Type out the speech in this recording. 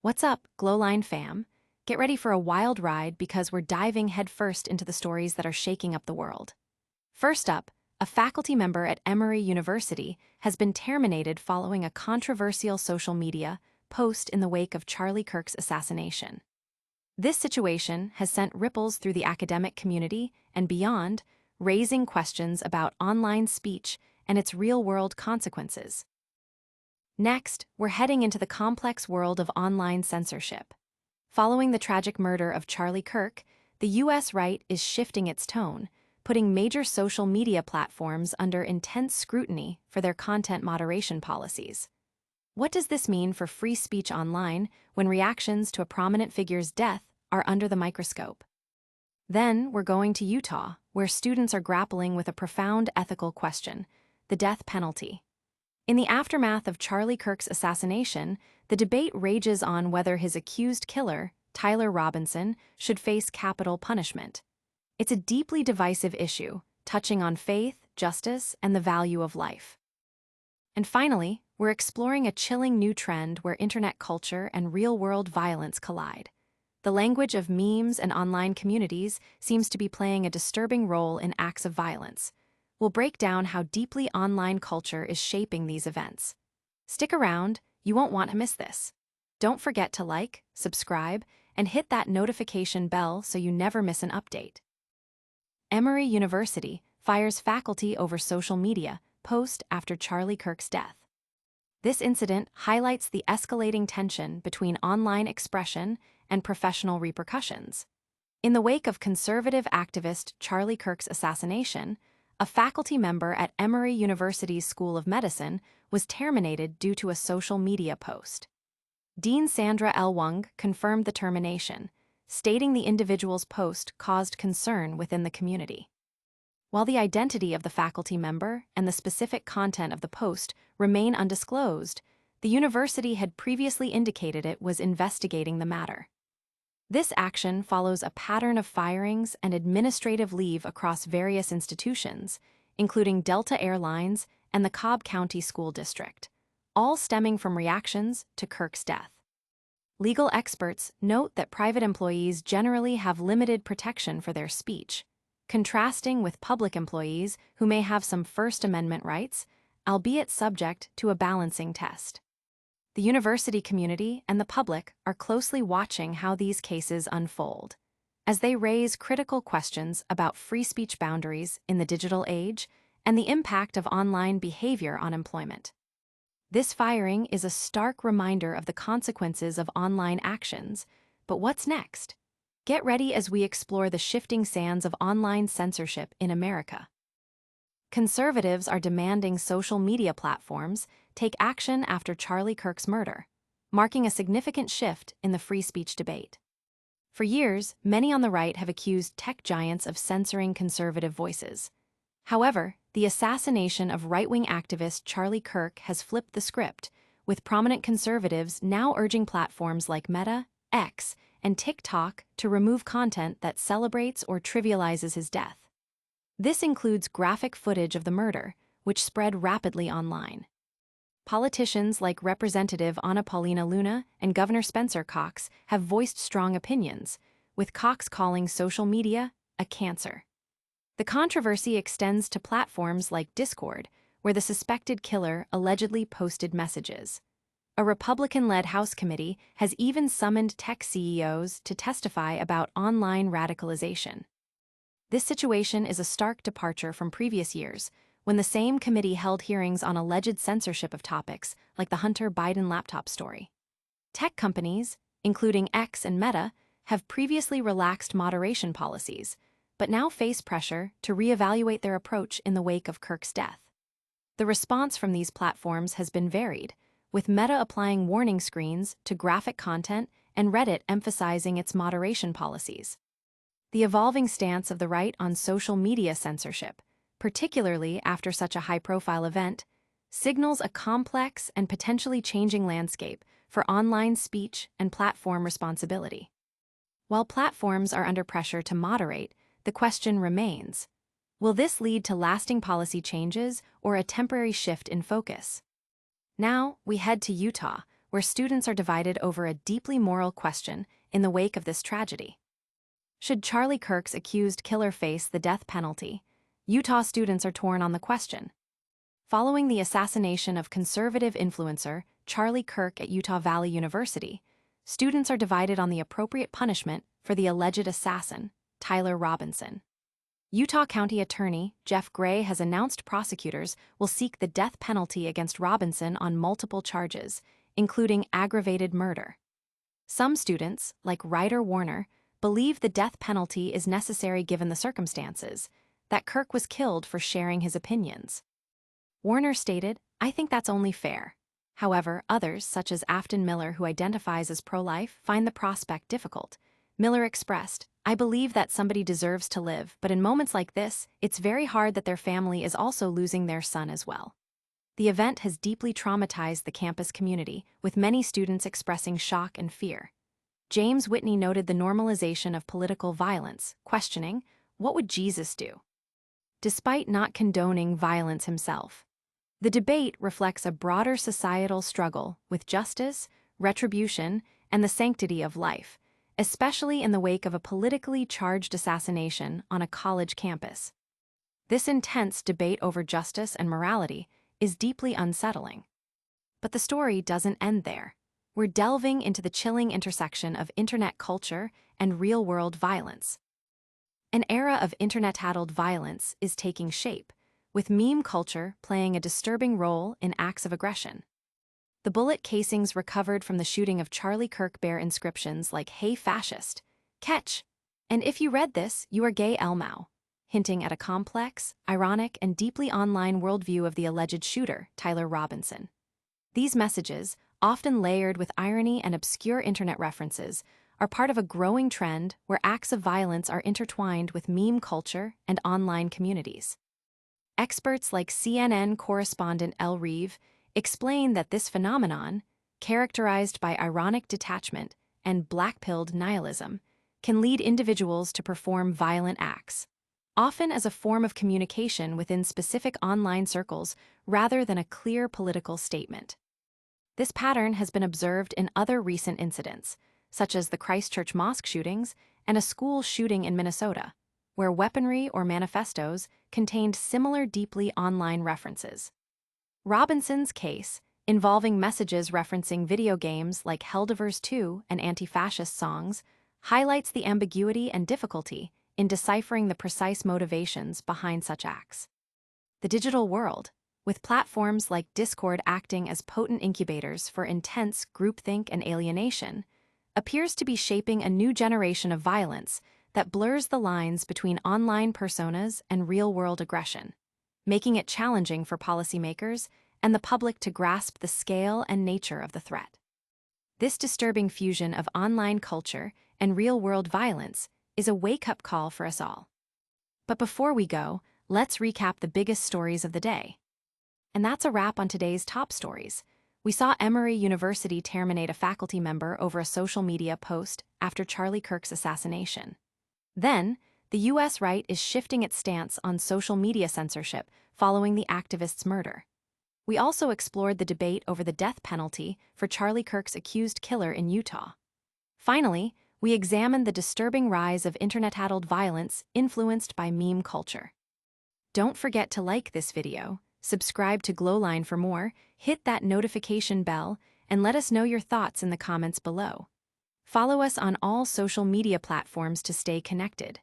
What's up, GlowLine fam? Get ready for a wild ride because we're diving headfirst into the stories that are shaking up the world. First up, a faculty member at Emory University has been terminated following a controversial social media post in the wake of Charlie Kirk's assassination. This situation has sent ripples through the academic community and beyond, raising questions about online speech and its real-world consequences. Next, we're heading into the complex world of online censorship. Following the tragic murder of Charlie Kirk, the U.S. right is shifting its tone, putting major social media platforms under intense scrutiny for their content moderation policies. What does this mean for free speech online when reactions to a prominent figure's death are under the microscope? Then we're going to Utah, where students are grappling with a profound ethical question: the death penalty. In the aftermath of Charlie Kirk's assassination, the debate rages on whether his accused killer, Tyler Robinson, should face capital punishment. It's a deeply divisive issue, touching on faith, justice, and the value of life. And finally, we're exploring a chilling new trend where internet culture and real-world violence collide. The language of memes and online communities seems to be playing a disturbing role in acts of violence. We'll break down how deeply online culture is shaping these events. Stick around, you won't want to miss this. Don't forget to like, subscribe, and hit that notification bell so you never miss an update. Emory University fires faculty over social media post after Charlie Kirk's death. This incident highlights the escalating tension between online expression and professional repercussions. In the wake of conservative activist Charlie Kirk's assassination, a faculty member at Emory University's School of Medicine was terminated due to a social media post. Dean Sandra L. Wung confirmed the termination, stating the individual's post caused concern within the community. While the identity of the faculty member and the specific content of the post remain undisclosed, the university had previously indicated it was investigating the matter. This action follows a pattern of firings and administrative leave across various institutions, including Delta Air Lines and the Cobb County School District, all stemming from reactions to Kirk's death. Legal experts note that private employees generally have limited protection for their speech, contrasting with public employees who may have some First Amendment rights, albeit subject to a balancing test. The university community and the public are closely watching how these cases unfold, as they raise critical questions about free speech boundaries in the digital age and the impact of online behavior on employment. This firing is a stark reminder of the consequences of online actions, but what's next? Get ready as we explore the shifting sands of online censorship in America. Conservatives are demanding social media platforms take action after Charlie Kirk's murder, marking a significant shift in the free speech debate. For years, many on the right have accused tech giants of censoring conservative voices. However, the assassination of right-wing activist Charlie Kirk has flipped the script, with prominent conservatives now urging platforms like Meta, X, and TikTok to remove content that celebrates or trivializes his death. This includes graphic footage of the murder, which spread rapidly online. Politicians like Representative Anna Paulina Luna and Governor Spencer Cox have voiced strong opinions, with Cox calling social media a cancer. The controversy extends to platforms like Discord, where the suspected killer allegedly posted messages. A Republican-led House committee has even summoned tech CEOs to testify about online radicalization. This situation is a stark departure from previous years, when the same committee held hearings on alleged censorship of topics like the Hunter Biden laptop story. Tech companies, including X and Meta, have previously relaxed moderation policies, but now face pressure to reevaluate their approach in the wake of Kirk's death. The response from these platforms has been varied, with Meta applying warning screens to graphic content and Reddit emphasizing its moderation policies. The evolving stance of the right on social media censorship, particularly after such a high-profile event, signals a complex and potentially changing landscape for online speech and platform responsibility. While platforms are under pressure to moderate, the question remains: will this lead to lasting policy changes or a temporary shift in focus? Now, we head to Utah, where students are divided over a deeply moral question in the wake of this tragedy. Should Charlie Kirk's accused killer face the death penalty? Utah students are torn on the question. Following the assassination of conservative influencer Charlie Kirk at Utah Valley University, students are divided on the appropriate punishment for the alleged assassin, Tyler Robinson. Utah County Attorney Jeff Gray has announced prosecutors will seek the death penalty against Robinson on multiple charges, including aggravated murder. Some students, like Ryder Warner, believe the death penalty is necessary given the circumstances, that Kirk was killed for sharing his opinions. Warner stated, "I think that's only fair." However, others, such as Afton Miller, who identifies as pro-life, find the prospect difficult. Miller expressed, "I believe that somebody deserves to live, but in moments like this, it's very hard that their family is also losing their son as well." The event has deeply traumatized the campus community, with many students expressing shock and fear. James Whitney noted the normalization of political violence, questioning, "What would Jesus do?" Despite not condoning violence himself, the debate reflects a broader societal struggle with justice, retribution, and the sanctity of life, especially in the wake of a politically charged assassination on a college campus. This intense debate over justice and morality is deeply unsettling. But the story doesn't end there. We're delving into the chilling intersection of internet culture and real-world violence. An era of internet-addled violence is taking shape, with meme culture playing a disturbing role in acts of aggression. The bullet casings recovered from the shooting of Charlie Kirk bear inscriptions like "Hey Fascist," "Catch," and "If you read this, you are gay Elmau," hinting at a complex, ironic, and deeply online worldview of the alleged shooter, Tyler Robinson. These messages, often layered with irony and obscure internet references, are part of a growing trend where acts of violence are intertwined with meme culture and online communities. Experts like CNN correspondent Elle Reeve explain that this phenomenon, characterized by ironic detachment and black-pilled nihilism, can lead individuals to perform violent acts, often as a form of communication within specific online circles rather than a clear political statement. This pattern has been observed in other recent incidents, such as the Christchurch mosque shootings and a school shooting in Minnesota, where weaponry or manifestos contained similar deeply online references. Robinson's case, involving messages referencing video games like Helldivers 2 and anti-fascist songs, highlights the ambiguity and difficulty in deciphering the precise motivations behind such acts. The digital world, with platforms like Discord acting as potent incubators for intense groupthink and alienation, appears to be shaping a new generation of violence that blurs the lines between online personas and real-world aggression, making it challenging for policymakers and the public to grasp the scale and nature of the threat. This disturbing fusion of online culture and real-world violence is a wake-up call for us all. But before we go, let's recap the biggest stories of the day. And that's a wrap on today's top stories. We saw Emory University terminate a faculty member over a social media post after Charlie Kirk's assassination. Then, the U.S. right is shifting its stance on social media censorship following the activist's murder. We also explored the debate over the death penalty for Charlie Kirk's accused killer in Utah. Finally, we examined the disturbing rise of internet-addled violence influenced by meme culture. Don't forget to like this video, subscribe to GlowLine for more, hit that notification bell, and let us know your thoughts in the comments below. Follow us on all social media platforms to stay connected.